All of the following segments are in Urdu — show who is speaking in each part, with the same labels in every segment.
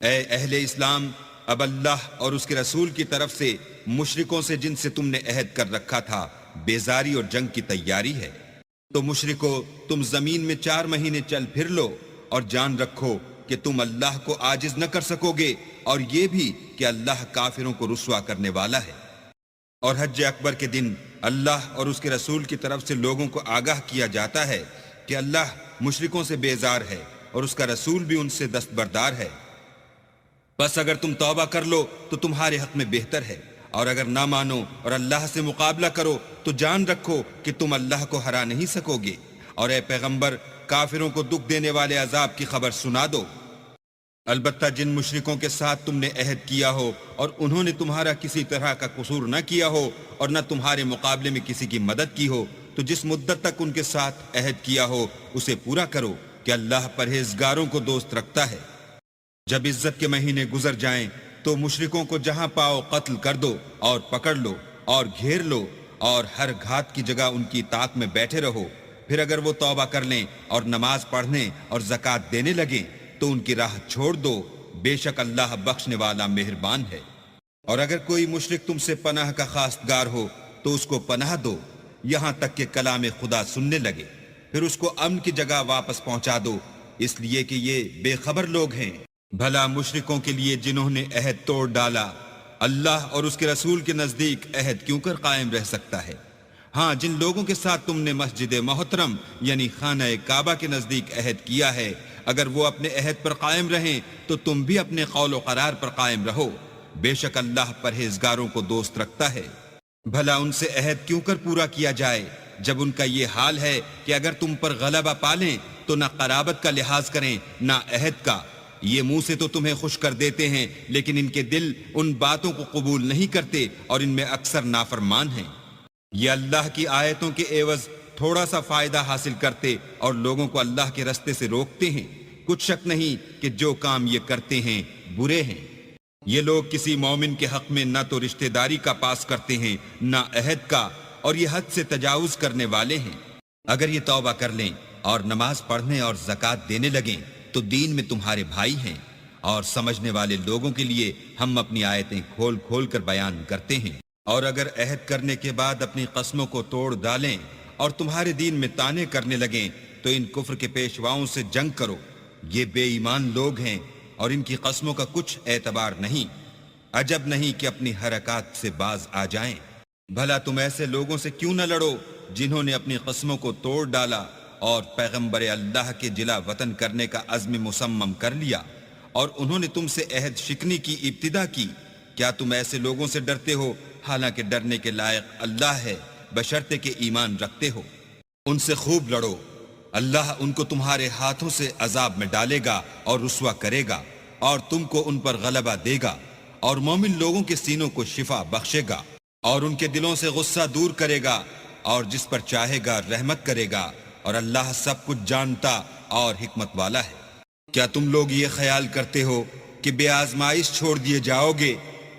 Speaker 1: اے اہل اسلام، اب اللہ اور اس کے رسول کی طرف سے مشرکوں سے جن سے تم نے عہد کر رکھا تھا بیزاری اور جنگ کی تیاری ہے۔ تو مشرکو، تم زمین میں 4 مہینے چل پھر لو، اور جان رکھو کہ تم اللہ کو عاجز نہ کر سکو گے، اور یہ بھی کہ اللہ کافروں کو رسوا کرنے والا ہے۔ اور حج اکبر کے دن اللہ اور اس کے رسول کی طرف سے لوگوں کو آگاہ کیا جاتا ہے کہ اللہ مشرکوں سے بیزار ہے اور اس کا رسول بھی ان سے دستبردار ہے۔ بس اگر تم توبہ کر لو تو تمہارے حق میں بہتر ہے، اور اگر نہ مانو اور اللہ سے مقابلہ کرو تو جان رکھو کہ تم اللہ کو ہرا نہیں سکو گے۔ اور اے پیغمبر، کافروں کو دکھ دینے والے عذاب کی خبر سنا دو۔ البتہ جن مشرکوں کے ساتھ تم نے عہد کیا ہو اور انہوں نے تمہارا کسی طرح کا قصور نہ کیا ہو اور نہ تمہارے مقابلے میں کسی کی مدد کی ہو، تو جس مدت تک ان کے ساتھ عہد کیا ہو اسے پورا کرو کہ اللہ پرہیزگاروں کو دوست رکھتا ہے۔ جب عزت کے مہینے گزر جائیں تو مشرکوں کو جہاں پاؤ قتل کر دو اور پکڑ لو اور گھیر لو، اور ہر گھات کی جگہ ان کی طاق میں بیٹھے رہو۔ پھر اگر وہ توبہ کر لیں اور نماز پڑھنے اور زکوٰۃ دینے لگیں تو ان کی راہ چھوڑ دو، بے شک اللہ بخشنے والا مہربان ہے۔ اور اگر کوئی مشرک تم سے پناہ کا خواستگار ہو تو اس کو پناہ دو یہاں تک کہ کلام خدا سننے لگے، پھر اس کو امن کی جگہ واپس پہنچا دو، اس لیے کہ یہ بے خبر لوگ ہیں۔ بھلا مشرکوں کے لیے جنہوں نے عہد توڑ ڈالا اللہ اور اس کے رسول کے نزدیک عہد کیوں کر قائم رہ سکتا ہے؟ ہاں، جن لوگوں کے ساتھ تم نے مسجد محترم یعنی خانہ کعبہ کے نزدیک عہد کیا ہے، اگر وہ اپنے عہد پر قائم رہیں تو تم بھی اپنے قول و قرار پر قائم رہو، بے شک اللہ پرہیزگاروں کو دوست رکھتا ہے۔ بھلا ان سے عہد کیوں کر پورا کیا جائے جب ان کا یہ حال ہے کہ اگر تم پر غلبہ پالیں تو نہ قرابت کا لحاظ کریں نہ عہد کا۔ یہ منہ سے تو تمہیں خوش کر دیتے ہیں لیکن ان کے دل ان باتوں کو قبول نہیں کرتے اور ان میں اکثر نافرمان ہیں۔ یہ اللہ کی آیتوں کے عوض تھوڑا سا فائدہ حاصل کرتے اور لوگوں کو اللہ کے رستے سے روکتے ہیں۔ کچھ شک نہیں کہ جو کام یہ کرتے ہیں برے ہیں۔ یہ لوگ کسی مومن کے حق میں نہ تو رشتہ داری کا پاس کرتے ہیں نہ عہد کا، اور یہ حد سے تجاوز کرنے والے ہیں۔ اگر یہ توبہ کر لیں اور نماز پڑھنے اور زکوٰۃ دینے لگیں تو دین میں تمہارے بھائی ہیں، اور سمجھنے والے لوگوں کے لیے ہم اپنی آیتیں کھول کھول کر بیان کرتے ہیں۔ اور اگر عہد کرنے کے بعد اپنی قسموں کو توڑ ڈالیں اور تمہارے دین میں طعنے کرنے لگیں تو ان کفر کے پیشواؤں سے جنگ کرو، یہ بے ایمان لوگ ہیں اور ان کی قسموں کا کچھ اعتبار نہیں۔ عجب نہیں کہ اپنی حرکات سے باز آ جائیں۔ بھلا تم ایسے لوگوں سے کیوں نہ لڑو جنہوں نے اپنی قسموں کو توڑ ڈالا اور پیغمبر اللہ کے جلا وطن کرنے کا عزم مصمم کر لیا، اور انہوں نے تم سے عہد شکنی کی ابتدا کی۔ کیا تم ایسے لوگوں سے ڈرتے ہو حالانکہ ڈرنے کے لائق اللہ ہے، بشرطے کہ ایمان رکھتے ہو؟ ان سے خوب لڑو، اللہ ان کو تمہارے ہاتھوں سے عذاب میں ڈالے گا اور رسوا کرے گا، اور تم کو ان پر غلبہ دے گا، اور مومن لوگوں کے سینوں کو شفا بخشے گا، اور ان کے دلوں سے غصہ دور کرے گا، اور جس پر چاہے گا رحمت کرے گا، اور اللہ سب کچھ جانتا اور حکمت والا ہے۔ کیا تم لوگ یہ خیال کرتے ہو کہ بے آزمائش چھوڑ دیے جاؤ گے؟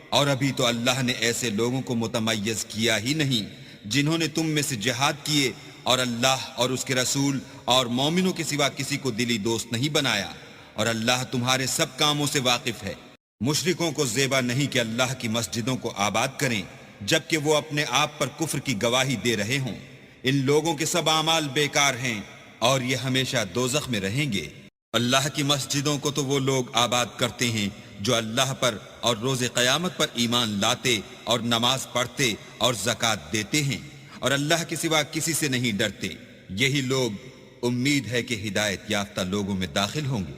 Speaker 1: اور ابھی تو اللہ نے ایسے لوگوں کو متمیز کیا ہی نہیں جنہوں نے تم میں سے جہاد کیے اور اللہ اور اس کے رسول اور مومنوں کے سوا کسی کو دلی دوست نہیں بنایا، اور اللہ تمہارے سب کاموں سے واقف ہے۔ مشرکوں کو زیبا نہیں کہ اللہ کی مسجدوں کو آباد کریں جبکہ وہ اپنے آپ پر کفر کی گواہی دے رہے ہوں۔ ان لوگوں کے سب اعمال بیکار ہیں اور یہ ہمیشہ دوزخ میں رہیں گے۔ اللہ کی مسجدوں کو تو وہ لوگ آباد کرتے ہیں جو اللہ پر اور روز قیامت پر ایمان لاتے اور نماز پڑھتے اور زکوٰۃ دیتے ہیں، اور اللہ کے سوا کسی سے نہیں ڈرتے۔ یہی لوگ امید ہے کہ ہدایت یافتہ لوگوں میں داخل ہوں گے۔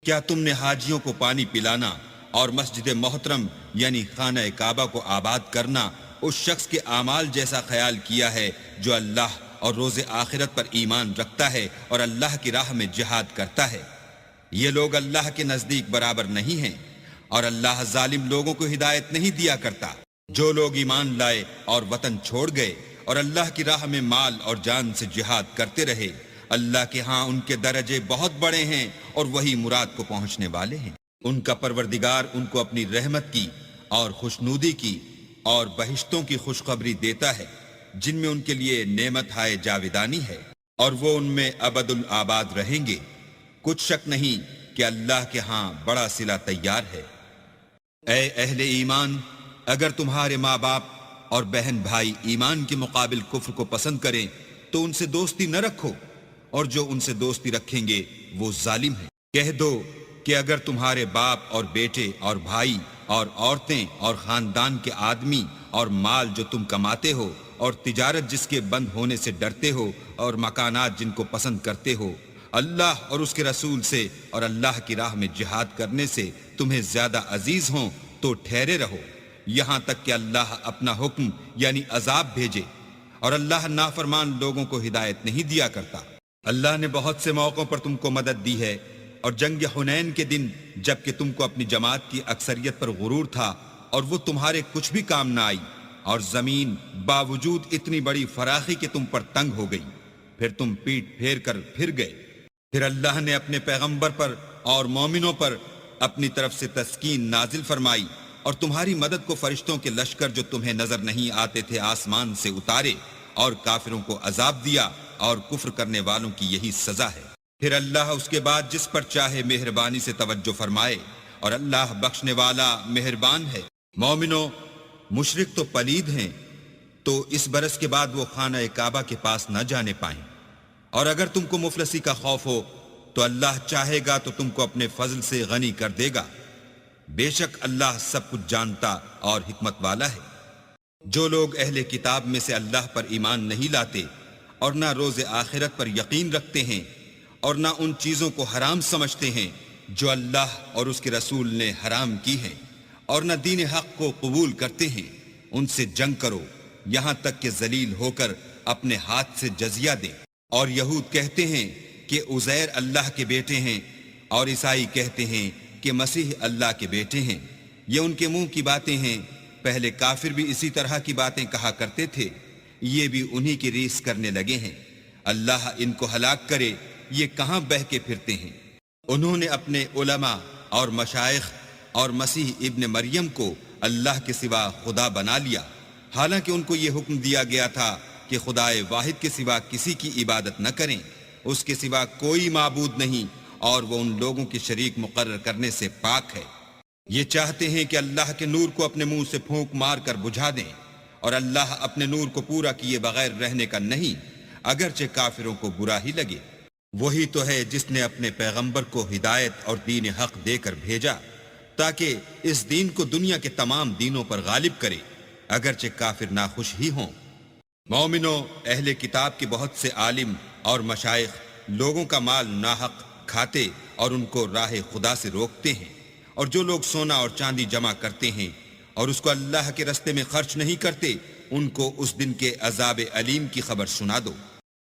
Speaker 1: کیا تم نے حاجیوں کو پانی پلانا اور مسجد محترم یعنی خانہ کعبہ کو آباد کرنا اس شخص کے اعمال جیسا خیال کیا ہے جو اللہ اور روز آخرت پر ایمان رکھتا ہے اور اللہ کی راہ میں جہاد کرتا ہے؟ یہ لوگ اللہ کے نزدیک برابر نہیں ہیں، اور اللہ ظالم لوگوں کو ہدایت نہیں دیا کرتا۔ جو لوگ ایمان لائے اور وطن چھوڑ گئے اور اللہ کی راہ میں مال اور جان سے جہاد کرتے رہے، اللہ کے ہاں ان کے درجے بہت بڑے ہیں اور وہی مراد کو پہنچنے والے ہیں۔ ان کا پروردگار ان کو اپنی رحمت کی اور خوشنودی کی اور بہشتوں کی خوشخبری دیتا ہے جن میں ان کے لیے نعمت ہائے جاویدانی ہے، اور وہ ان میں ابد الآباد رہیں گے۔ کچھ شک نہیں کہ اللہ کے ہاں بڑا صلہ تیار ہے۔ اے اہل ایمان، اگر تمہارے ماں باپ اور بہن بھائی ایمان کے مقابل کفر کو پسند کریں تو ان سے دوستی نہ رکھو، اور جو ان سے دوستی رکھیں گے وہ ظالم ہیں۔ کہہ دو کہ اگر تمہارے باپ اور بیٹے اور بھائی اور عورتیں اور خاندان کے آدمی اور مال جو تم کماتے ہو اور تجارت جس کے بند ہونے سے ڈرتے ہو اور مکانات جن کو پسند کرتے ہو، اللہ اور اس کے رسول سے اور اللہ کی راہ میں جہاد کرنے سے تمہیں زیادہ عزیز ہوں تو ٹھہرے رہو، یہاں تک کہ اللہ اپنا حکم یعنی عذاب بھیجے، اور اللہ نافرمان لوگوں کو ہدایت نہیں دیا کرتا۔ اللہ نے بہت سے موقعوں پر تم کو مدد دی ہے، اور جنگ حنین کے دن جب کہ تم کو اپنی جماعت کی اکثریت پر غرور تھا اور وہ تمہارے کچھ بھی کام نہ آئی، اور زمین باوجود اتنی بڑی فراخی کہ تم پر تنگ ہو گئی، پھر تم پیٹ پھیر کر پھر گئے، پھر اللہ نے اپنے پیغمبر پر اور مومنوں پر اپنی طرف سے تسکین نازل فرمائی، اور تمہاری مدد کو فرشتوں کے لشکر جو تمہیں نظر نہیں آتے تھے آسمان سے اتارے، اور کافروں کو عذاب دیا، اور کفر کرنے والوں کی یہی سزا ہے۔ پھر اللہ اس کے بعد جس پر چاہے مہربانی سے توجہ فرمائے، اور اللہ بخشنے والا مہربان ہے۔ مومنو، مشرک تو پلید ہیں، تو اس برس کے بعد وہ خانہ کعبہ کے پاس نہ جانے پائیں، اور اگر تم کو مفلسی کا خوف ہو تو اللہ چاہے گا تو تم کو اپنے فضل سے غنی کر دے گا، بے شک اللہ سب کچھ جانتا اور حکمت والا ہے۔ جو لوگ اہل کتاب میں سے اللہ پر ایمان نہیں لاتے اور نہ روز آخرت پر یقین رکھتے ہیں اور نہ ان چیزوں کو حرام سمجھتے ہیں جو اللہ اور اس کے رسول نے حرام کی ہیں، اور نہ دین حق کو قبول کرتے ہیں، ان سے جنگ کرو یہاں تک کہ ذلیل ہو کر اپنے ہاتھ سے جزیہ دیں۔ اور یہود کہتے ہیں کہ عزیر اللہ کے بیٹے ہیں، اور عیسائی کہتے ہیں کہ مسیح اللہ کے بیٹے ہیں، یہ ان کے منہ کی باتیں ہیں، پہلے کافر بھی اسی طرح کی باتیں کہا کرتے تھے، یہ بھی انہی کی ریس کرنے لگے ہیں، اللہ ان کو ہلاک کرے، یہ کہاں بہہ کے پھرتے ہیں۔ انہوں نے اپنے علماء اور مشائخ اور مسیح ابن مریم کو اللہ کے سوا خدا بنا لیا، حالانکہ ان کو یہ حکم دیا گیا تھا کہ خدائے واحد کے سوا کسی کی عبادت نہ کریں، اس کے سوا کوئی معبود نہیں، اور وہ ان لوگوں کی شریک مقرر کرنے سے پاک ہے۔ یہ چاہتے ہیں کہ اللہ کے نور کو اپنے منہ سے پھونک مار کر بجھا دیں، اور اللہ اپنے نور کو پورا کیے بغیر رہنے کا نہیں، اگرچہ کافروں کو برا ہی لگے۔ وہی تو ہے جس نے اپنے پیغمبر کو ہدایت اور دین حق دے کر بھیجا تاکہ اس دین کو دنیا کے تمام دینوں پر غالب کرے، اگرچہ کافر ناخوش ہی ہوں۔ مومنو، اہل کتاب کے بہت سے عالم اور مشائخ لوگوں کا مال ناحق کھاتے اور ان کو راہ خدا سے روکتے ہیں، اور جو لوگ سونا اور چاندی جمع کرتے ہیں اور اس کو اللہ کے رستے میں خرچ نہیں کرتے، ان کو اس دن کے عذاب علیم کی خبر سنا دو،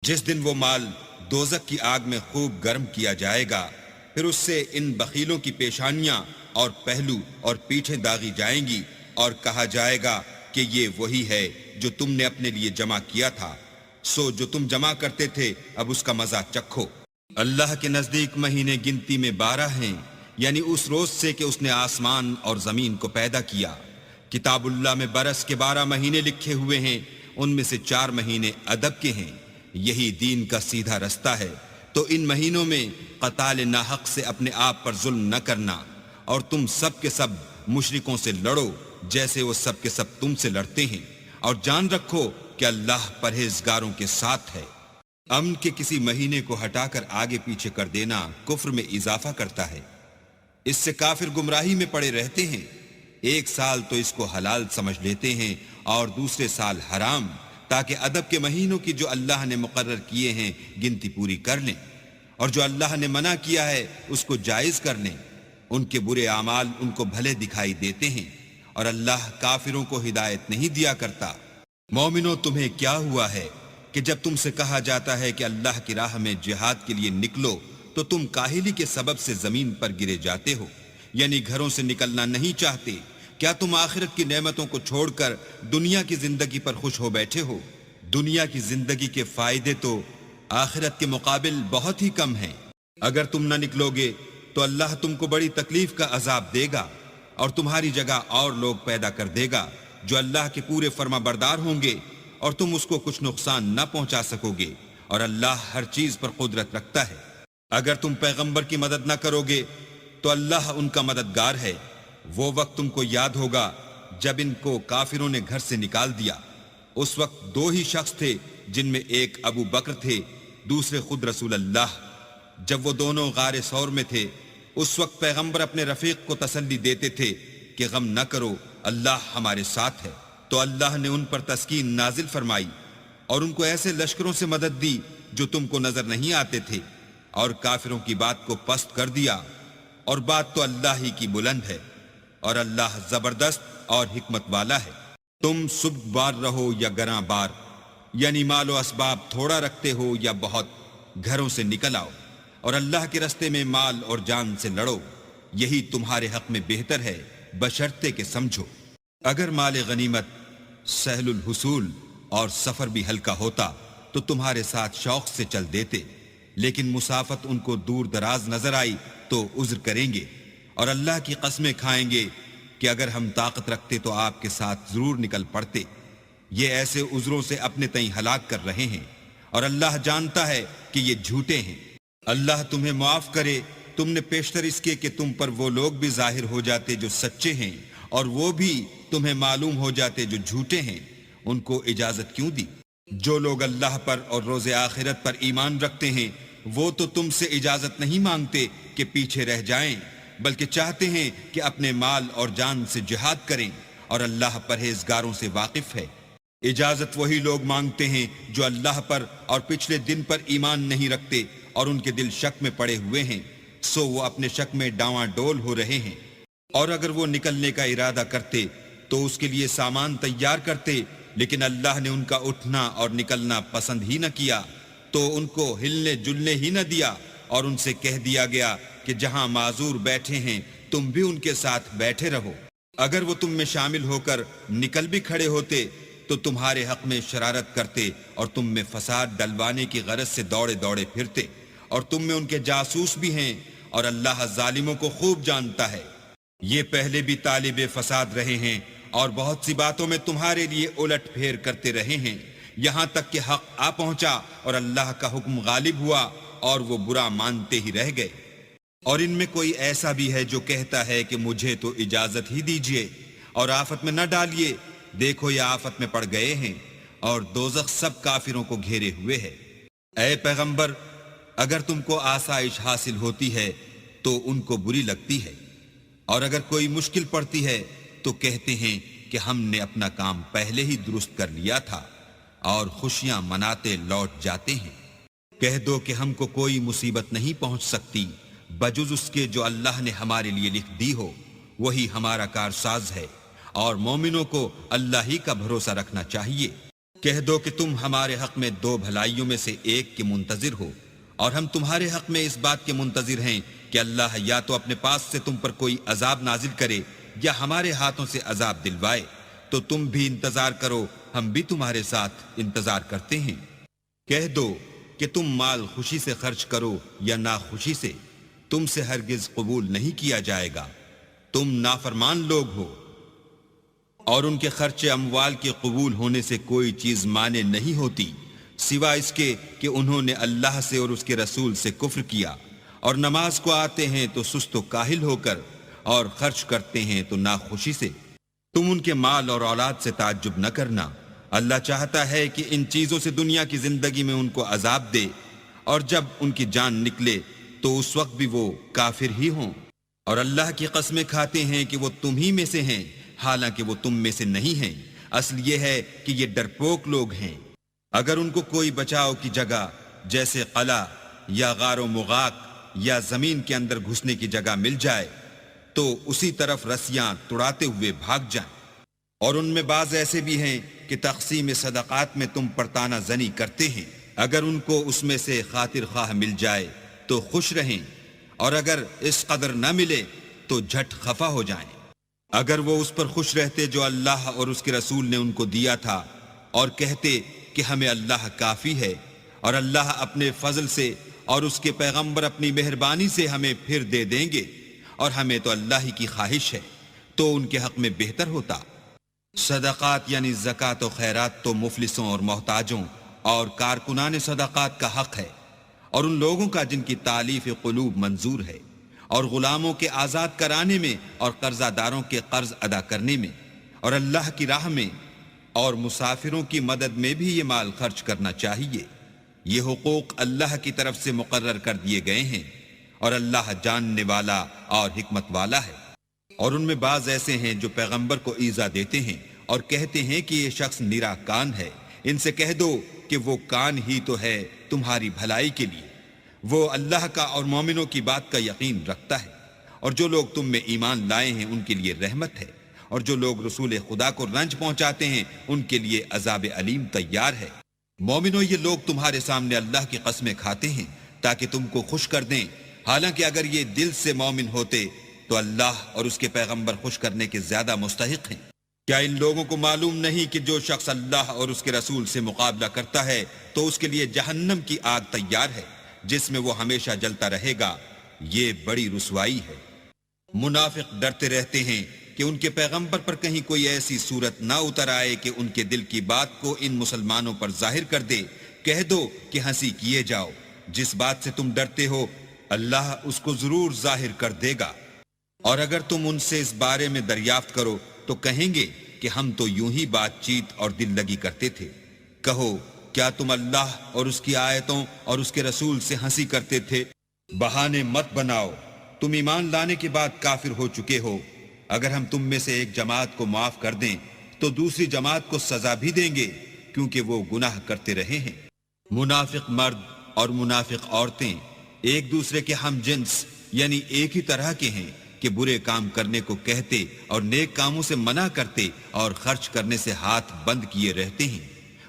Speaker 1: جس دن وہ مال دوزخ کی آگ میں خوب گرم کیا جائے گا، پھر اس سے ان بخیلوں کی پیشانیاں اور پہلو اور پیٹھیں داغی جائیں گی، اور کہا جائے گا کہ یہ وہی ہے جو تم نے اپنے لیے جمع کیا تھا، سو جو تم جمع کرتے تھے اب اس کا مزہ چکھو۔ اللہ کے نزدیک مہینے گنتی میں 12 ہیں، یعنی اس روز سے کہ اس نے آسمان اور زمین کو پیدا کیا۔ کتاب اللہ میں برس کے 12 مہینے لکھے ہوئے ہیں، ان میں سے 4 مہینے ادب کے ہیں، یہی دین کا سیدھا رستہ ہے۔ تو ان مہینوں میں قتال ناحق سے اپنے آپ پر ظلم نہ کرنا، اور تم سب کے سب مشرکوں سے لڑو جیسے وہ سب کے سب تم سے لڑتے ہیں، اور جان رکھو کہ اللہ پرہیزگاروں کے ساتھ ہے۔ امن کے کسی مہینے کو ہٹا کر آگے پیچھے کر دینا کفر میں اضافہ کرتا ہے، اس سے کافر گمراہی میں پڑے رہتے ہیں۔ ایک سال تو اس کو حلال سمجھ لیتے ہیں اور دوسرے سال حرام، تاکہ ادب کے مہینوں کی جو اللہ نے مقرر کیے ہیں گنتی پوری کر لیں، اور جو اللہ نے منع کیا ہے اس کو جائز کر لیں۔ ان کے برے اعمال ان کو بھلے دکھائی دیتے ہیں، اور اللہ کافروں کو ہدایت نہیں دیا کرتا۔ مومنو، تمہیں کیا ہوا ہے کہ جب تم سے کہا جاتا ہے کہ اللہ کی راہ میں جہاد کے لیے نکلو تو تم کاہلی کے سبب سے زمین پر گرے جاتے ہو، یعنی گھروں سے نکلنا نہیں چاہتے؟ کیا تم آخرت کی نعمتوں کو چھوڑ کر دنیا کی زندگی پر خوش ہو بیٹھے ہو؟ دنیا کی زندگی کے فائدے تو آخرت کے مقابل بہت ہی کم ہیں۔ اگر تم نہ نکلو گے تو اللہ تم کو بڑی تکلیف کا عذاب دے گا، اور تمہاری جگہ اور لوگ پیدا کر دے گا جو اللہ کے پورے فرما بردار ہوں گے، اور تم اس کو کچھ نقصان نہ پہنچا سکو گے، اور اللہ ہر چیز پر قدرت رکھتا ہے۔ اگر تم پیغمبر کی مدد نہ کرو گے تو اللہ ان کا مددگار ہے۔ وہ وقت تم کو یاد ہوگا جب ان کو کافروں نے گھر سے نکال دیا۔ اس وقت دو ہی شخص تھے، جن میں ایک ابو بکر تھے، دوسرے خود رسول اللہ۔ جب وہ دونوں غار ثور میں تھے، اس وقت پیغمبر اپنے رفیق کو تسلی دیتے تھے کہ غم نہ کرو، اللہ ہمارے ساتھ ہے۔ تو اللہ نے ان پر تسکین نازل فرمائی اور ان کو ایسے لشکروں سے مدد دی جو تم کو نظر نہیں آتے تھے، اور کافروں کی بات کو پست کر دیا، اور بات تو اللہ ہی کی بلند ہے، اور اللہ زبردست اور حکمت والا ہے۔ تم سبک بار رہو یا گراں بار، یعنی مال و اسباب تھوڑا رکھتے ہو یا بہت، گھروں سے نکل آؤ اور اللہ کے رستے میں مال اور جان سے لڑو، یہی تمہارے حق میں بہتر ہے، بشرطے کہ سمجھو۔ اگر مال غنیمت سہل الحصول اور سفر بھی ہلکا ہوتا تو تمہارے ساتھ شوق سے چل دیتے، لیکن مسافت ان کو دور دراز نظر آئی تو عذر کریں گے، اور اللہ کی قسمیں کھائیں گے کہ اگر ہم طاقت رکھتے تو آپ کے ساتھ ضرور نکل پڑتے۔ یہ ایسے عذروں سے اپنے تئیں ہلاک کر رہے ہیں، اور اللہ جانتا ہے کہ یہ جھوٹے ہیں۔ اللہ تمہیں معاف کرے، تم نے پیشتر اس کے کہ تم پر وہ لوگ بھی ظاہر ہو جاتے جو سچے ہیں، اور وہ بھی تمہیں معلوم ہو جاتے جو جھوٹے ہیں۔ ان کو اجازت کیوں دی؟ جو لوگ اللہ پر اور روز آخرت پر ایمان رکھتے ہیں وہ تو تم سے اجازت نہیں مانگتے کہ پیچھے رہ جائیں، بلکہ چاہتے ہیں کہ اپنے مال اور جان سے جہاد کریں، اور اللہ پرہیزگاروں سے واقف ہے۔ اجازت وہی لوگ مانگتے ہیں جو اللہ پر اور پچھلے دن پر ایمان نہیں رکھتے اور ان کے دل شک میں پڑے ہوئے ہیں، سو وہ اپنے شک میں ڈاواں ڈول ہو رہے ہیں۔ اور اگر وہ نکلنے کا ارادہ کرتے تو اس کے لیے سامان تیار کرتے، لیکن اللہ نے ان کا اٹھنا اور نکلنا پسند ہی نہ کیا، تو ان کو ہلنے جلنے ہی نہ دیا، اور ان سے کہہ دیا گیا کہ جہاں معذور بیٹھے ہیں تم بھی ان کے ساتھ بیٹھے رہو۔ اگر وہ تم میں شامل ہو کر نکل بھی کھڑے ہوتے تو تمہارے حق میں شرارت کرتے اور تم میں فساد ڈلوانے کی غرض سے دوڑے دوڑے پھرتے، اور تم میں ان کے جاسوس بھی ہیں، اور اللہ ظالموں کو خوب جانتا ہے۔ یہ پہلے بھی طالب فساد رہے ہیں اور بہت سی باتوں میں تمہارے لیے الٹ پھیر کرتے رہے ہیں، یہاں تک کہ حق آ پہنچا اور اللہ کا حکم غالب ہوا اور وہ برا مانتے ہی رہ گئے۔ اور ان میں کوئی ایسا بھی ہے جو کہتا ہے کہ مجھے تو اجازت ہی دیجئے اور آفت میں نہ ڈالیے، دیکھو یہ آفت میں پڑ گئے ہیں اور دوزخ سب کافروں کو گھیرے ہوئے ہے۔ اے پیغمبر، اگر تم کو آسائش حاصل ہوتی ہے تو ان کو بری لگتی ہے، اور اگر کوئی مشکل پڑتی ہے تو کہتے ہیں کہ ہم نے اپنا کام پہلے ہی درست کر لیا تھا، اور خوشیاں مناتے لوٹ جاتے ہیں۔ کہہ دو کہ ہم کو کوئی مصیبت نہیں پہنچ سکتی بجز اس کے جو اللہ نے ہمارے لیے لکھ دی ہو، وہی ہمارا کارساز ہے، اور مومنوں کو اللہ ہی کا بھروسہ رکھنا چاہیے۔ کہہ دو کہ تم ہمارے حق میں دو بھلائیوں میں سے ایک کے منتظر ہو، اور ہم تمہارے حق میں اس بات کے منتظر ہیں کہ اللہ یا تو اپنے پاس سے تم پر کوئی عذاب نازل کرے یا ہمارے ہاتھوں سے عذاب دلوائے، تو تم بھی انتظار کرو، ہم بھی تمہارے ساتھ انتظار کرتے ہیں۔ کہہ دو کہ تم مال خوشی سے خرچ کرو یا ناخوشی سے، تم سے ہرگز قبول نہیں کیا جائے گا، تم نافرمان لوگ ہو۔ اور ان کے خرچ اموال کے قبول ہونے سے کوئی چیز مانے نہیں ہوتی سوائے اس کے کہ انہوں نے اللہ سے اور اس کے رسول سے کفر کیا، اور نماز کو آتے ہیں تو سست و کاہل ہو کر، اور خرچ کرتے ہیں تو ناخوشی سے۔ تم ان کے مال اور اولاد سے تعجب نہ کرنا، اللہ چاہتا ہے کہ ان چیزوں سے دنیا کی زندگی میں ان کو عذاب دے، اور جب ان کی جان نکلے تو اس وقت بھی وہ کافر ہی ہوں، اور اللہ کی قسمیں کھاتے ہیں کہ وہ تم ہی میں سے ہیں، حالانکہ وہ تم میں سے نہیں ہیں۔ اصل یہ ہے کہ یہ ڈرپوک لوگ ہیں۔ اگر ان کو کوئی بچاؤ کی جگہ جیسے قلعہ یا غار و مغاق یا زمین کے اندر گھسنے کی جگہ مل جائے تو اسی طرف رسیاں تڑاتے ہوئے بھاگ جائیں۔ اور ان میں بعض ایسے بھی ہیں کہ تقسیم صدقات میں تم پر طعنہ زنی کرتے ہیں، اگر ان کو اس میں سے خاطر خواہ مل جائے تو خوش رہیں، اور اگر اس قدر نہ ملے تو جھٹ خفا ہو جائیں۔ اگر وہ اس پر خوش رہتے جو اللہ اور اس کے رسول نے ان کو دیا تھا، اور کہتے کہ ہمیں اللہ کافی ہے، اور اللہ اپنے فضل سے اور اس کے پیغمبر اپنی مہربانی سے ہمیں پھر دے دیں گے، اور ہمیں تو اللہ ہی کی خواہش ہے، تو ان کے حق میں بہتر ہوتا۔ صدقات یعنی زکوٰۃ و خیرات تو مفلسوں اور محتاجوں اور کارکنان صدقات کا حق ہے، اور ان لوگوں کا جن کی تالیف قلوب منظور ہے، اور غلاموں کے آزاد کرانے میں اور قرضہ داروں کے قرض ادا کرنے میں اور اللہ کی راہ میں اور مسافروں کی مدد میں بھی یہ مال خرچ کرنا چاہیے۔ یہ حقوق اللہ کی طرف سے مقرر کر دیے گئے ہیں اور اللہ جاننے والا اور حکمت والا ہے۔ اور ان میں بعض ایسے ہیں جو پیغمبر کو ایذا دیتے ہیں اور کہتے ہیں کہ یہ شخص نرا کان ہے۔ ان سے کہہ دو کہ وہ کان ہی تو ہے تمہاری بھلائی کے لیے، وہ اللہ کا اور مومنوں کی بات کا یقین رکھتا ہے، اور جو لوگ تم میں ایمان لائے ہیں ان کے لیے رحمت ہے، اور جو لوگ رسول خدا کو رنج پہنچاتے ہیں ان کے لیے عذاب علیم تیار ہے۔ مومنوں، یہ لوگ تمہارے سامنے اللہ کی قسمیں کھاتے ہیں تاکہ تم کو خوش کر دیں، حالانکہ اگر یہ دل سے مومن ہوتے تو اللہ اور اس کے پیغمبر خوش کرنے کے زیادہ مستحق ہیں۔ کیا ان لوگوں کو معلوم نہیں کہ جو شخص اللہ اور اس کے رسول سے مقابلہ کرتا ہے تو اس کے لیے جہنم کی آگ تیار ہے جس میں وہ ہمیشہ جلتا رہے گا، یہ بڑی رسوائی ہے۔ منافق ڈرتے رہتے ہیں کہ ان کے پیغمبر پر کہیں کوئی ایسی صورت نہ اتر آئے کہ ان کے دل کی بات کو ان مسلمانوں پر ظاہر کر دے۔ کہہ دو کہ ہنسی کیے جاؤ، جس بات سے تم ڈرتے ہو اللہ اس کو ضرور ظاہر کر دے گا، اور اگر تم ان سے اس بارے میں دریافت کرو تو کہیں گے کہ ہم تو یوں ہی بات چیت اور دل لگی کرتے تھے۔ کہو کیا تم اللہ اور اس کی آیتوں اور اس کے رسول سے ہنسی کرتے تھے؟ بہانے مت بناؤ، تم ایمان لانے کے بعد کافر ہو چکے ہو۔ اگر ہم تم میں سے ایک جماعت کو معاف کر دیں تو دوسری جماعت کو سزا بھی دیں گے، کیونکہ وہ گناہ کرتے رہے ہیں۔ منافق مرد اور منافق عورتیں ایک دوسرے کے ہم جنس یعنی ایک ہی طرح کے ہیں کہ برے کام کرنے کو کہتے اور نیک کاموں سے منع کرتے اور خرچ کرنے سے ہاتھ بند کیے رہتے ہیں۔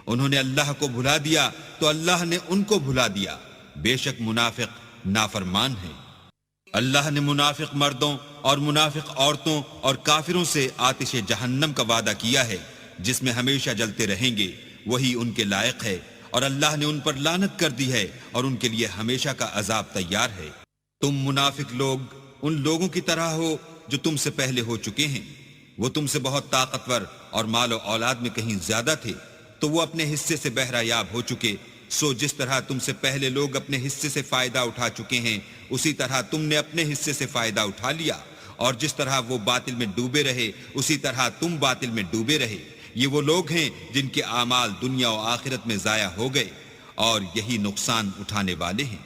Speaker 1: انہوں نے اللہ کو بھلا دیا تو اللہ نے ان کو بھلا دیا، بے شک منافق نافرمان ہیں۔ اللہ نے منافق مردوں اور منافق عورتوں اور کافروں سے آتش جہنم کا وعدہ کیا ہے جس میں ہمیشہ جلتے رہیں گے، وہی ان کے لائق ہے، اور اللہ نے ان پر لعنت کر دی ہے اور ان کے لیے ہمیشہ کا عذاب تیار ہے۔ تم منافق لوگ ان لوگوں کی طرح ہو جو تم سے پہلے ہو چکے ہیں، وہ تم سے بہت طاقتور اور مال و اولاد میں کہیں زیادہ تھے، تو وہ اپنے حصے سے بہرہ یاب ہو چکے۔ سو جس طرح تم سے پہلے لوگ اپنے حصے سے فائدہ اٹھا چکے ہیں، اسی طرح تم نے اپنے حصے سے فائدہ اٹھا لیا، اور جس طرح وہ باطل میں ڈوبے رہے اسی طرح تم باطل میں ڈوبے رہے۔ یہ وہ لوگ ہیں جن کے اعمال دنیا و آخرت میں ضائع ہو گئے، اور یہی نقصان اٹھانے والے ہیں۔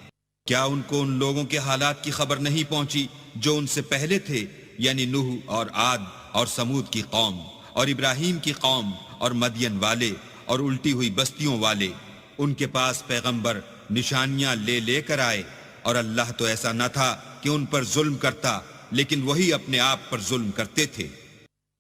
Speaker 1: کیا ان کو ان لوگوں کے حالات کی خبر نہیں پہنچی جو ان سے پہلے تھے، یعنی نوح اور عاد اور سمود کی قوم اور ابراہیم کی قوم اور مدین والے اور الٹی ہوئی بستیوں والے؟ ان کے پاس پیغمبر نشانیاں لے لے کر آئے، اور اللہ تو ایسا نہ تھا کہ ان پر ظلم کرتا، لیکن وہی اپنے آپ پر ظلم کرتے تھے۔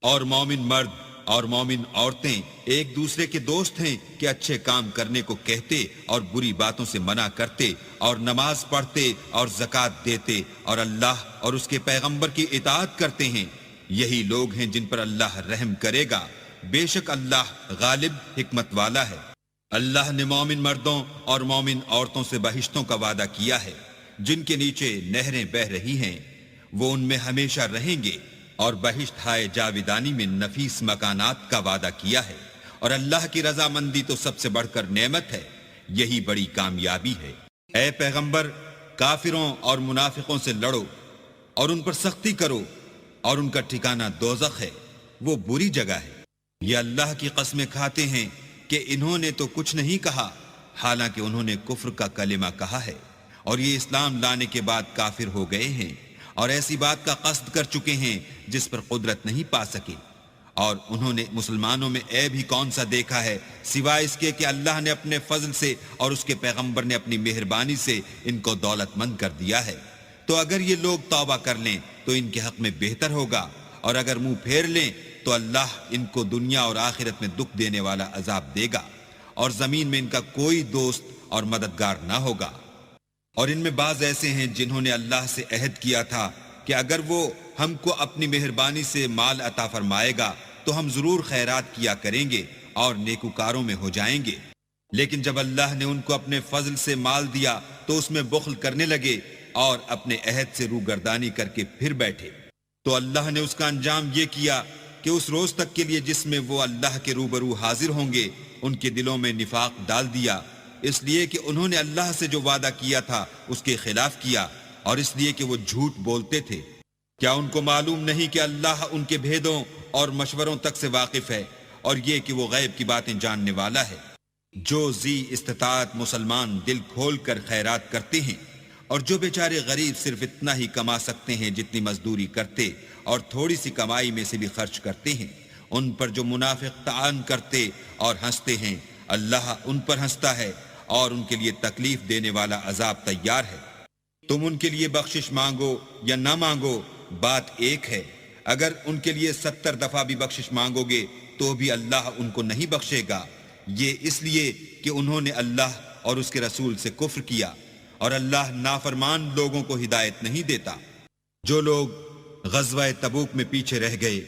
Speaker 1: اور مومن مرد اور مومن عورتیں ایک دوسرے کے دوست ہیں کہ اچھے کام کرنے کو کہتے اور بری باتوں سے منع کرتے اور نماز پڑھتے اور زکوٰۃ دیتے اور اللہ اور اس کے پیغمبر کی اطاعت کرتے ہیں۔ یہی لوگ ہیں جن پر اللہ رحم کرے گا، بے شک اللہ غالب حکمت والا ہے۔ اللہ نے مومن مردوں اور مومن عورتوں سے بہشتوں کا وعدہ کیا ہے جن کے نیچے نہریں بہہ رہی ہیں، وہ ان میں ہمیشہ رہیں گے، اور بہشت ہائے جاویدانی میں نفیس مکانات کا وعدہ کیا ہے، اور اللہ کی رضامندی تو سب سے بڑھ کر نعمت ہے، یہی بڑی کامیابی ہے۔ اے پیغمبر، کافروں اور منافقوں سے لڑو اور ان پر سختی کرو، اور ان کا ٹھکانہ دوزخ ہے، وہ بری جگہ ہے۔ یہ اللہ کی قسمیں کھاتے ہیں کہ انہوں نے تو کچھ نہیں کہا، حالانکہ انہوں نے کفر کا کلمہ کہا ہے، اور یہ اسلام لانے کے بعد کافر ہو گئے ہیں، اور ایسی بات کا قصد کر چکے ہیں جس پر قدرت نہیں پا سکے۔ اور انہوں نے مسلمانوں میں عیب ہی کون سا دیکھا ہے سوائے اس کے کہ اللہ نے اپنے فضل سے اور اس کے پیغمبر نے اپنی مہربانی سے ان کو دولت مند کر دیا ہے۔ تو اگر یہ لوگ توبہ کر لیں تو ان کے حق میں بہتر ہوگا، اور اگر منہ پھیر لیں تو اللہ ان کو دنیا اور آخرت میں دکھ دینے والا عذاب دے گا، اور زمین میں ان کا کوئی دوست اور مددگار نہ ہوگا۔ اور ان میں بعض ایسے ہیں جنہوں نے اللہ سے عہد کیا تھا کہ اگر وہ ہم کو اپنی مہربانی سے مال عطا فرمائے گا تو ہم ضرور خیرات کیا کریں گے اور نیکوکاروں میں ہو جائیں گے، لیکن جب اللہ نے ان کو اپنے فضل سے مال دیا تو اس میں بخل کرنے لگے اور اپنے عہد سے روگردانی کر کے پھر بیٹھے۔ تو اللہ نے اس کا انجام یہ کیا کہ اس روز تک کے لیے جس میں وہ اللہ کے روبرو حاضر ہوں گے ان کے دلوں میں نفاق ڈال دیا، اس لیے کہ انہوں نے اللہ سے جو وعدہ کیا تھا اس کے خلاف کیا، اور اس لیے کہ وہ جھوٹ بولتے تھے۔ کیا ان کو معلوم نہیں کہ اللہ ان کے بھیدوں اور مشوروں تک سے واقف ہے، اور یہ کہ وہ غیب کی باتیں جاننے والا ہے؟ جو ذی استطاعت مسلمان دل کھول کر خیرات کرتے ہیں، اور جو بیچارے غریب صرف اتنا ہی کما سکتے ہیں جتنی مزدوری کرتے اور تھوڑی سی کمائی میں سے بھی خرچ کرتے ہیں، ان پر جو منافق طعن کرتے اور ہنستے ہیں، اللہ ان پر ہنستا ہے اور ان کے لیے تکلیف دینے والا عذاب تیار ہے۔ تم ان کے لیے بخشش مانگو یا نہ مانگو، بات ایک ہے۔ اگر ان کے لیے 70 دفعہ بھی بخشش مانگو گے تو بھی اللہ ان کو نہیں بخشے گا، یہ اس لیے کہ انہوں نے اللہ اور اس کے رسول سے کفر کیا، اور اللہ نافرمان لوگوں کو ہدایت نہیں دیتا۔ جو لوگ غزوہ تبوک میں پیچھے رہ گئے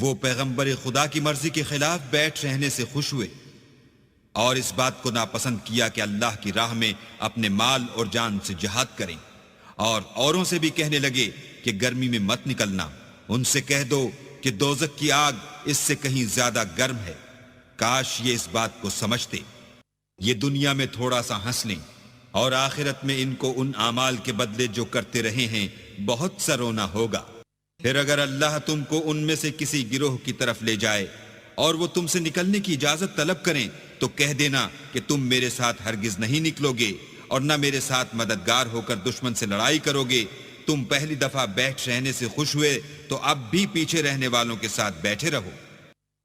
Speaker 1: وہ پیغمبر خدا کی مرضی کے خلاف بیٹھ رہنے سے خوش ہوئے اور اس بات کو ناپسند کیا کہ اللہ کی راہ میں اپنے مال اور جان سے جہاد کریں، اور اوروں سے بھی کہنے لگے کہ گرمی میں مت نکلنا۔ ان سے کہہ دو کہ دوزخ کی آگ اس سے کہیں زیادہ گرم ہے۔ کاش یہ اس بات کو سمجھتے۔ یہ دنیا میں تھوڑا سا ہنس لیں اور آخرت میں ان کو ان اعمال کے بدلے جو کرتے رہے ہیں بہت سا رونا ہوگا۔ پھر اگر اللہ تم کو ان میں سے کسی گروہ کی طرف لے جائے اور وہ تم سے نکلنے کی اجازت طلب کریں تو کہہ دینا کہ تم میرے ساتھ ہرگز نہیں نکلو گے اور نہ میرے ساتھ مددگار ہو کر دشمن سے لڑائی کرو گے۔ تم پہلی دفعہ بیٹھ رہنے سے خوش ہوئے تو اب بھی پیچھے رہنے والوں کے ساتھ بیٹھے رہو۔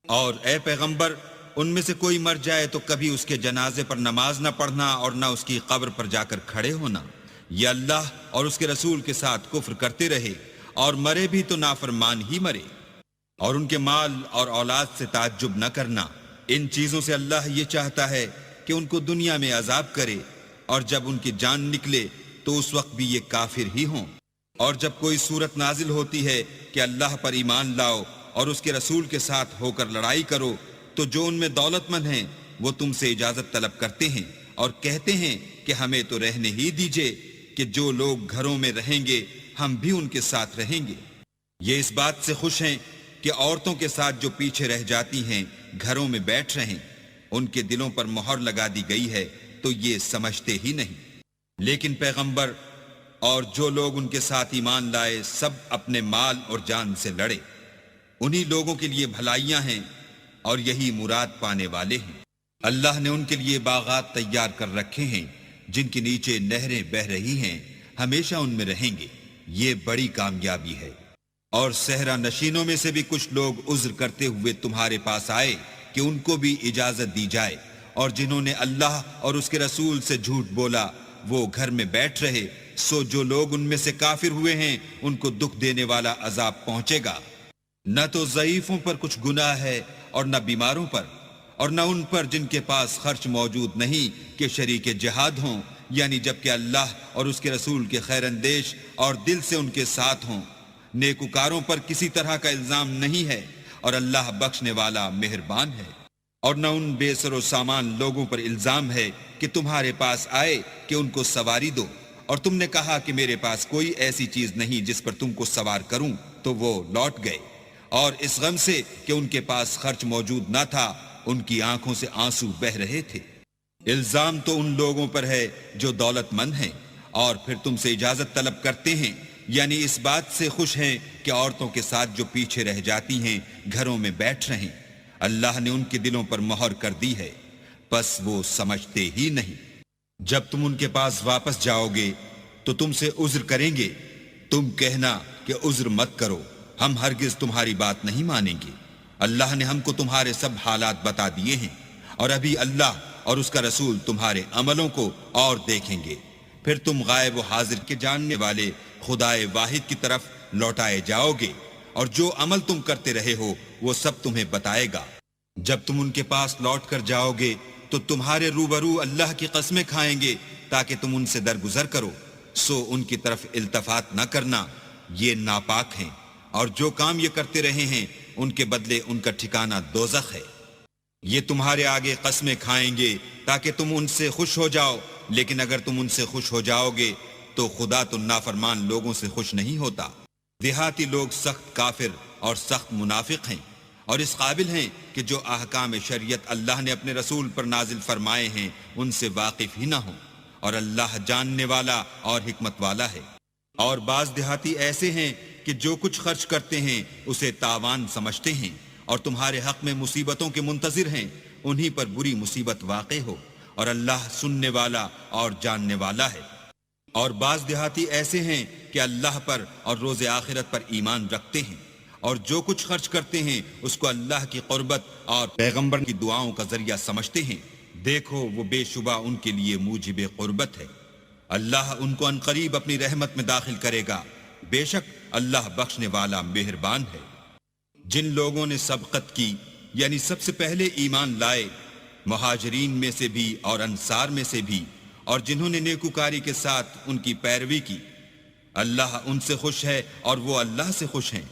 Speaker 1: اور اے پیغمبر، ان میں سے کوئی مر جائے تو کبھی اس کے جنازے پر نماز نہ پڑھنا اور نہ اس کی قبر پر جا کر کھڑے ہونا۔ یہ اللہ اور اس کے رسول کے ساتھ کفر کرتے رہے اور مرے بھی تو نافرمان ہی مرے۔ اور ان کے مال اور اولاد سے تعجب نہ کرنا، ان چیزوں سے اللہ یہ چاہتا ہے کہ ان کو دنیا میں عذاب کرے، اور جب ان کی جان نکلے تو اس وقت بھی یہ کافر ہی ہوں۔ اور جب کوئی صورت نازل ہوتی ہے کہ اللہ پر ایمان لاؤ اور اس کے رسول کے ساتھ ہو کر لڑائی کرو، تو جو ان میں دولت مند ہیں وہ تم سے اجازت طلب کرتے ہیں اور کہتے ہیں کہ ہمیں تو رہنے ہی دیجئے، کہ جو لوگ گھروں میں رہیں گے ہم بھی ان کے ساتھ رہیں گے۔ یہ اس بات سے خوش ہیں کہ عورتوں کے ساتھ جو پیچھے رہ جاتی ہیں گھروں میں بیٹھ رہیں، ان کے دلوں پر مہر لگا دی گئی ہے تو یہ سمجھتے ہی نہیں۔ لیکن پیغمبر اور جو لوگ ان کے ساتھ ایمان لائے سب اپنے مال اور جان سے لڑے۔ انہی لوگوں کے لیے بھلائیاں ہیں اور یہی مراد پانے والے ہیں۔ اللہ نے ان کے لیے باغات تیار کر رکھے ہیں جن کے نیچے نہریں بہہ رہی ہیں، ہمیشہ ان میں رہیں گے، یہ بڑی کامیابی ہے۔ اور صحرا نشینوں میں سے بھی کچھ لوگ عذر کرتے ہوئے تمہارے پاس آئے کہ ان کو بھی اجازت دی جائے، اور جنہوں نے اللہ اور اس کے رسول سے جھوٹ بولا وہ گھر میں بیٹھ رہے، سو جو لوگ ان میں سے کافر ہوئے ہیں ان کو دکھ دینے والا عذاب پہنچے گا۔ نہ تو ضعیفوں پر کچھ گناہ ہے اور نہ بیماروں پر، اور نہ ان پر جن کے پاس خرچ موجود نہیں کہ شریک جہاد ہوں، یعنی جبکہ اللہ اور اس کے رسول کے خیر اندیش اور دل سے ان کے ساتھ ہوں۔ نیکوکاروں پر کسی طرح کا الزام نہیں ہے، اور اللہ بخشنے والا مہربان ہے۔ اور نہ ان بے سر و سامان لوگوں پر الزام ہے کہ تمہارے پاس آئے کہ ان کو سواری دو، اور تم نے کہا کہ میرے پاس کوئی ایسی چیز نہیں جس پر تم کو سوار کروں، تو وہ لوٹ گئے، اور اس غم سے کہ ان کے پاس خرچ موجود نہ تھا ان کی آنکھوں سے آنسو بہہ رہے تھے۔ الزام تو ان لوگوں پر ہے جو دولت مند ہیں اور پھر تم سے اجازت طلب کرتے ہیں، یعنی اس بات سے خوش ہیں کہ عورتوں کے ساتھ جو پیچھے رہ جاتی ہیں گھروں میں بیٹھ رہیں۔ اللہ نے ان کے دلوں پر مہر کر دی ہے، پس وہ سمجھتے ہی نہیں۔ جب تم ان کے پاس واپس جاؤ گے تو تم سے عذر کریں گے، تم کہنا کہ عذر مت کرو، ہم ہرگز تمہاری بات نہیں مانیں گے۔ اللہ نے ہم کو تمہارے سب حالات بتا دیے ہیں، اور ابھی اللہ اور اس کا رسول تمہارے عملوں کو اور دیکھیں گے، پھر تم غائب و حاضر کے جاننے والے خدائے واحد کی طرف لوٹائے جاؤ گے، اور جو عمل تم کرتے رہے ہو وہ سب تمہیں بتائے گا۔ جب تم ان کے پاس لوٹ کر جاؤ گے تو تمہارے روبرو اللہ کی قسمیں کھائیں گے تاکہ تم ان سے درگزر کرو، سو ان کی طرف التفات نہ کرنا، یہ ناپاک ہیں، اور جو کام یہ کرتے رہے ہیں ان کے بدلے ان کا ٹھکانہ دوزخ ہے۔ یہ تمہارے آگے قسمیں کھائیں گے تاکہ تم ان سے خوش ہو جاؤ، لیکن اگر تم ان سے خوش ہو جاؤ گے تو خدا تو نافرمان لوگوں سے خوش نہیں ہوتا۔ دیہاتی لوگ سخت کافر اور سخت منافق ہیں، اور اس قابل ہیں کہ جو احکام شریعت اللہ نے اپنے رسول پر نازل فرمائے ہیں ان سے واقف ہی نہ ہوں، اور اللہ جاننے والا اور حکمت والا ہے۔ اور بعض دیہاتی ایسے ہیں کہ جو کچھ خرچ کرتے ہیں اسے تاوان سمجھتے ہیں اور تمہارے حق میں مصیبتوں کے منتظر ہیں، انہی پر بری مصیبت واقع ہو، اور اللہ سننے والا اور جاننے والا ہے۔ اور بعض دیہاتی ایسے ہیں کہ اللہ پر اور روز آخرت پر ایمان رکھتے ہیں، اور جو کچھ خرچ کرتے ہیں اس کو اللہ کی قربت اور پیغمبر کی دعاؤں کا ذریعہ سمجھتے ہیں، دیکھو وہ بے شبہ ان کے لیے موجب قربت ہے۔ اللہ ان کو عنقریب اپنی رحمت میں داخل کرے گا، بے شک اللہ بخشنے والا مہربان ہے۔ جن لوگوں نے سبقت کی یعنی سب سے پہلے ایمان لائے، مہاجرین میں سے بھی اور انصار میں سے بھی، اور جنہوں نے نیکوکاری کے ساتھ ان کی پیروی کی، اللہ ان سے خوش ہے اور وہ اللہ سے خوش ہیں،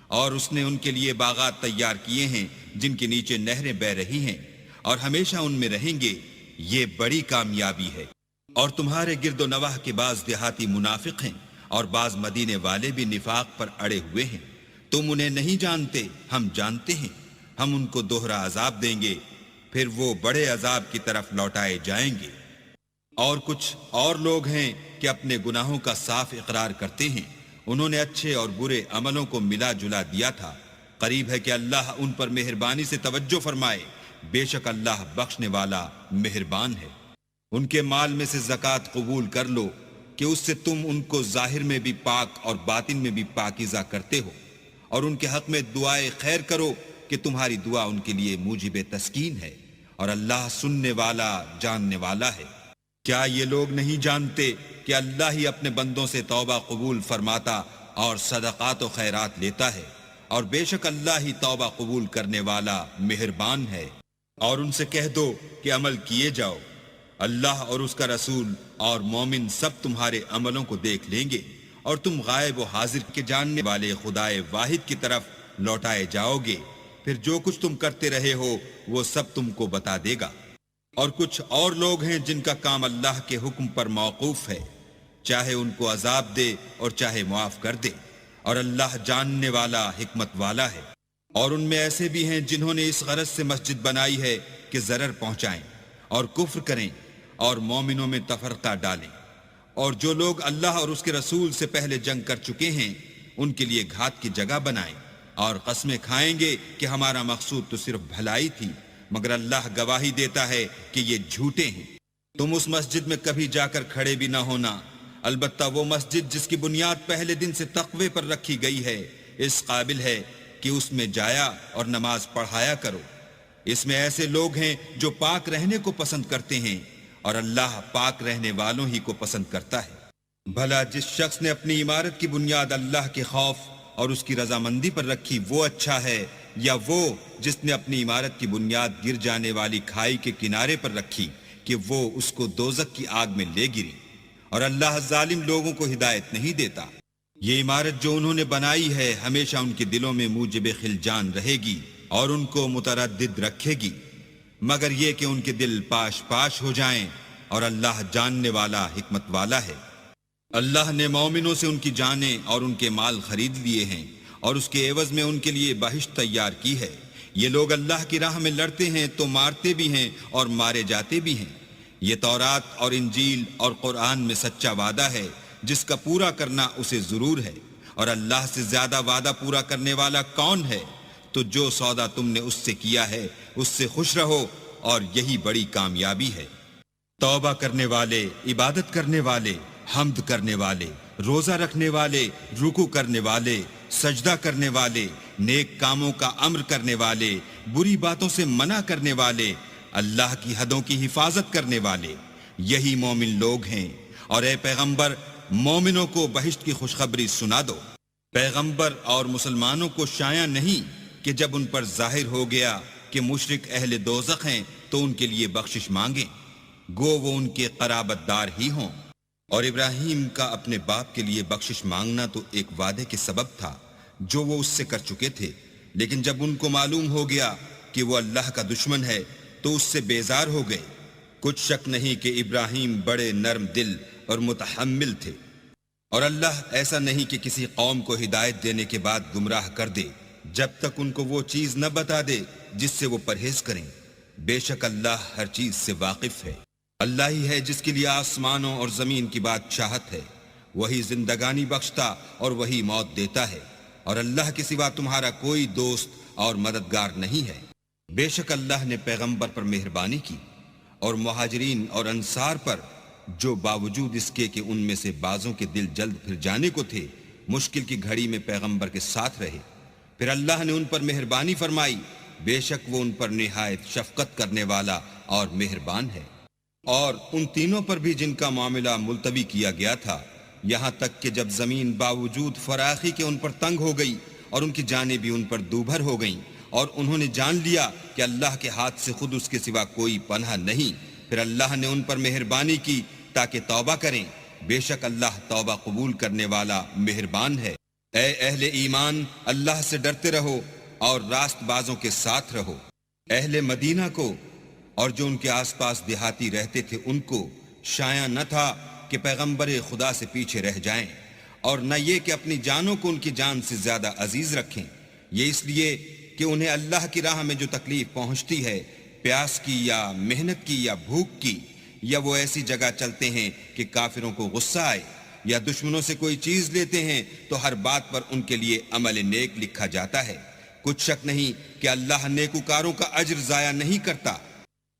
Speaker 1: اور اس نے ان کے لیے باغات تیار کیے ہیں جن کے نیچے نہریں بہہ رہی ہیں، اور ہمیشہ ان میں رہیں گے، یہ بڑی کامیابی ہے۔ اور تمہارے گرد و نواح کے بعض دیہاتی منافق ہیں اور بعض مدینے والے بھی نفاق پر اڑے ہوئے ہیں، تم انہیں نہیں جانتے، ہم جانتے ہیں، ہم ان کو دوہرا عذاب دیں گے، پھر وہ بڑے عذاب کی طرف لوٹائے جائیں گے۔ اور کچھ اور لوگ ہیں کہ اپنے گناہوں کا صاف اقرار کرتے ہیں، انہوں نے اچھے اور برے عملوں کو ملا جلا دیا تھا، قریب ہے کہ اللہ ان پر مہربانی سے توجہ فرمائے، بے شک اللہ بخشنے والا مہربان ہے۔ ان کے مال میں سے زکوٰۃ قبول کر لو کہ اس سے تم ان کو ظاہر میں بھی پاک اور باطن میں بھی پاکیزہ کرتے ہو، اور ان کے حق میں دعائے خیر کرو کہ تمہاری دعا ان کے لیے موجب تسکین ہے، اور اللہ سننے والا جاننے والا ہے۔ کیا یہ لوگ نہیں جانتے کہ اللہ ہی اپنے بندوں سے توبہ قبول فرماتا اور صدقات و خیرات لیتا ہے، اور بے شک اللہ ہی توبہ قبول کرنے والا مہربان ہے۔ اور ان سے کہہ دو کہ عمل کیے جاؤ، اللہ اور اس کا رسول اور مومن سب تمہارے عملوں کو دیکھ لیں گے، اور تم غائب و حاضر کے جاننے والے خدائے واحد کی طرف لوٹائے جاؤ گے، پھر جو کچھ تم کرتے رہے ہو وہ سب تم کو بتا دے گا۔ اور کچھ اور لوگ ہیں جن کا کام اللہ کے حکم پر موقوف ہے، چاہے ان کو عذاب دے اور چاہے معاف کر دے، اور اللہ جاننے والا حکمت والا ہے۔ اور ان میں ایسے بھی ہیں جنہوں نے اس غرض سے مسجد بنائی ہے کہ ضرر پہنچائیں اور کفر کریں اور مومنوں میں تفرقہ ڈالیں، اور جو لوگ اللہ اور اس کے رسول سے پہلے جنگ کر چکے ہیں ان کے لیے گھات کی جگہ بنائیں، اور قسمیں کھائیں گے کہ ہمارا مقصود تو صرف بھلائی تھی، مگر اللہ گواہی دیتا ہے کہ یہ جھوٹے ہیں۔ تم اس مسجد میں کبھی جا کر کھڑے بھی نہ ہونا، البتہ وہ مسجد جس کی بنیاد پہلے دن سے تقوی پر رکھی گئی ہے اس قابل ہے کہ اس میں جایا اور نماز پڑھایا کرو۔ اس میں ایسے لوگ ہیں جو پاک رہنے کو پسند کرتے ہیں، اور اللہ پاک رہنے والوں ہی کو پسند کرتا ہے۔ بھلا جس شخص نے اپنی عمارت کی بنیاد اللہ کے خوف اور اس کی رضامندی پر رکھی وہ اچھا ہے، یا وہ جس نے اپنی عمارت کی بنیاد گر جانے والی کھائی کے کنارے پر رکھی کہ وہ اس کو دوزخ کی آگ میں لے گری، اور اللہ ظالم لوگوں کو ہدایت نہیں دیتا۔ یہ عمارت جو انہوں نے بنائی ہے ہمیشہ ان کے دلوں میں موجب خلجان رہے گی اور ان کو متردد رکھے گی، مگر یہ کہ ان کے دل پاش پاش ہو جائیں، اور اللہ جاننے والا حکمت والا ہے۔ اللہ نے مومنوں سے ان کی جانیں اور ان کے مال خرید لیے ہیں، اور اس کے عوض میں ان کے لیے بہشت تیار کی ہے۔ یہ لوگ اللہ کی راہ میں لڑتے ہیں تو مارتے بھی ہیں اور مارے جاتے بھی ہیں۔ یہ تورات اور انجیل اور قرآن میں سچا وعدہ ہے جس کا پورا کرنا اسے ضرور ہے، اور اللہ سے زیادہ وعدہ پورا کرنے والا کون ہے؟ تو جو سودا تم نے اس سے کیا ہے اس سے خوش رہو، اور یہی بڑی کامیابی ہے۔ توبہ کرنے والے، عبادت کرنے والے، حمد کرنے والے، روزہ رکھنے والے، رکوع کرنے والے، سجدہ کرنے والے، نیک کاموں کا امر کرنے والے، بری باتوں سے منع کرنے والے، اللہ کی حدوں کی حفاظت کرنے والے، یہی مومن لوگ ہیں۔ اور اے پیغمبر، مومنوں کو بہشت کی خوشخبری سنا دو۔ پیغمبر اور مسلمانوں کو شایع نہیں کہ جب ان پر ظاہر ہو گیا کہ مشرک اہل دوزخ ہیں تو ان کے لیے بخشش مانگیں، گو وہ ان کے قرابت دار ہی ہوں۔ اور ابراہیم کا اپنے باپ کے لیے بخشش مانگنا تو ایک وعدے کے سبب تھا جو وہ اس سے کر چکے تھے، لیکن جب ان کو معلوم ہو گیا کہ وہ اللہ کا دشمن ہے تو اس سے بیزار ہو گئے۔ کچھ شک نہیں کہ ابراہیم بڑے نرم دل اور متحمل تھے، اور اللہ ایسا نہیں کہ کسی قوم کو ہدایت دینے کے بعد گمراہ کر دے جب تک ان کو وہ چیز نہ بتا دے جس سے وہ پرہیز کریں۔ بے شک اللہ ہر چیز سے واقف ہے۔ اللہ ہی ہے جس کے لیے آسمانوں اور زمین کی بادشاہت ہے، وہی زندگانی بخشتا اور وہی موت دیتا ہے، اور اللہ کے سوا تمہارا کوئی دوست اور مددگار نہیں ہے۔ بے شک اللہ نے پیغمبر پر مہربانی کی اور مہاجرین اور انصار پر، جو باوجود اس کے کہ ان میں سے بعضوں کے دل جلد پھر جانے کو تھے، مشکل کی گھڑی میں پیغمبر کے ساتھ رہے۔ پھر اللہ نے ان پر مہربانی فرمائی، بے شک وہ ان پر نہایت شفقت کرنے والا اور مہربان ہے۔ اور ان تینوں پر بھی جن کا معاملہ ملتوی کیا گیا تھا، یہاں تک کہ جب زمین باوجود فراخی کے ان پر تنگ ہو گئی اور ان کی جانیں بھی ان پر دوبھر ہو گئیں، اور انہوں نے جان لیا کہ اللہ کے ہاتھ سے خود اس کے سوا کوئی پناہ نہیں، پھر اللہ نے ان پر مہربانی کی تاکہ توبہ کریں، بے شک اللہ توبہ قبول کرنے والا مہربان ہے۔ اے اہل ایمان، اللہ سے ڈرتے رہو اور راست بازوں کے ساتھ رہو۔ اہل مدینہ کو اور جو ان کے آس پاس دیہاتی رہتے تھے ان کو شایع نہ تھا کہ پیغمبر خدا سے پیچھے رہ جائیں، اور نہ یہ کہ اپنی جانوں کو ان کی جان سے زیادہ عزیز رکھیں، یہ اس لیے کہ انہیں اللہ کی راہ میں جو تکلیف پہنچتی ہے، پیاس کی یا محنت کی یا بھوک کی، یا وہ ایسی جگہ چلتے ہیں کہ کافروں کو غصہ آئے، یا دشمنوں سے کوئی چیز لیتے ہیں تو ہر بات پر ان کے لیے عمل نیک لکھا جاتا ہے۔ کچھ شک نہیں کہ اللہ نیکوکاروں کا اجر ضائع نہیں کرتا۔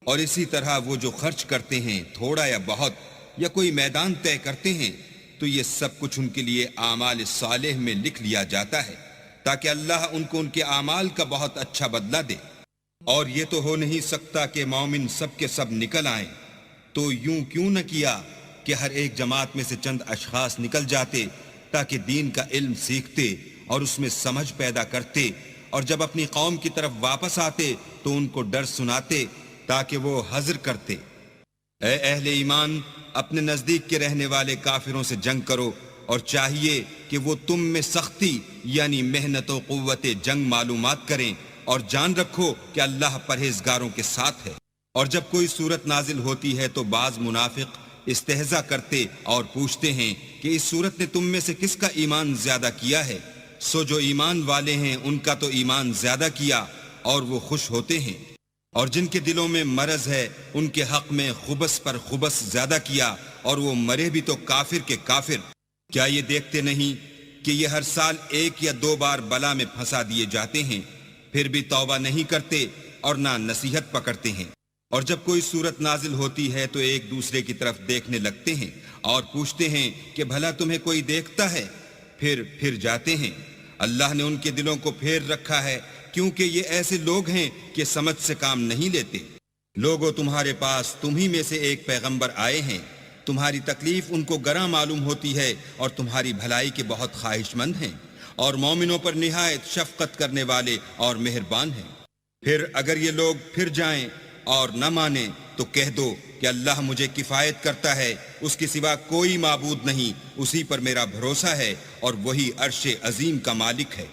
Speaker 1: اور اسی طرح وہ جو خرچ کرتے ہیں تھوڑا یا بہت، یا کوئی میدان طے کرتے ہیں، تو یہ سب کچھ ان کے لیے اعمال صالح میں لکھ لیا جاتا ہے، تاکہ اللہ ان کو ان کے اعمال کا بہت اچھا بدلہ دے۔ اور یہ تو ہو نہیں سکتا کہ مومن سب کے سب نکل آئیں، تو یوں کیوں نہ کیا کہ ہر ایک جماعت میں سے چند اشخاص نکل جاتے تاکہ دین کا علم سیکھتے اور اس میں سمجھ پیدا کرتے، اور جب اپنی قوم کی طرف واپس آتے تو ان کو ڈر سناتے تاکہ وہ حذر کرتے۔ اے اہل ایمان، اپنے نزدیک کے رہنے والے کافروں سے جنگ کرو، اور چاہیے کہ وہ تم میں سختی یعنی محنت و قوت جنگ معلومات کریں، اور جان رکھو کہ اللہ پرہیزگاروں کے ساتھ ہے۔ اور جب کوئی صورت نازل ہوتی ہے تو بعض منافق استہزاء کرتے اور پوچھتے ہیں کہ اس صورت نے تم میں سے کس کا ایمان زیادہ کیا ہے؟ سو جو ایمان والے ہیں ان کا تو ایمان زیادہ کیا، اور وہ خوش ہوتے ہیں۔ اور جن کے دلوں میں مرض ہے ان کے حق میں خبث پر خبث زیادہ کیا، اور وہ مرے بھی تو کافر کے کافر۔ کیا یہ دیکھتے نہیں کہ یہ ہر سال 1 یا 2 بار بلا میں پھنسا دیے جاتے ہیں، پھر بھی توبہ نہیں کرتے اور نہ نصیحت پکڑتے ہیں۔ اور جب کوئی صورت نازل ہوتی ہے تو ایک دوسرے کی طرف دیکھنے لگتے ہیں اور پوچھتے ہیں کہ بھلا تمہیں کوئی دیکھتا ہے؟ پھر جاتے ہیں۔ اللہ نے ان کے دلوں کو پھیر رکھا ہے، کیونکہ یہ ایسے لوگ ہیں کہ سمجھ سے کام نہیں لیتے۔ لوگوں، تمہارے پاس تمہی میں سے ایک پیغمبر آئے ہیں، تمہاری تکلیف ان کو گراں معلوم ہوتی ہے اور تمہاری بھلائی کے بہت خواہش مند ہیں، اور مومنوں پر نہایت شفقت کرنے والے اور مہربان ہیں۔ پھر اگر یہ لوگ پھر جائیں اور نہ مانیں تو کہہ دو کہ اللہ مجھے کفایت کرتا ہے، اس کے سوا کوئی معبود نہیں، اسی پر میرا بھروسہ ہے، اور وہی عرش عظیم کا مالک ہے۔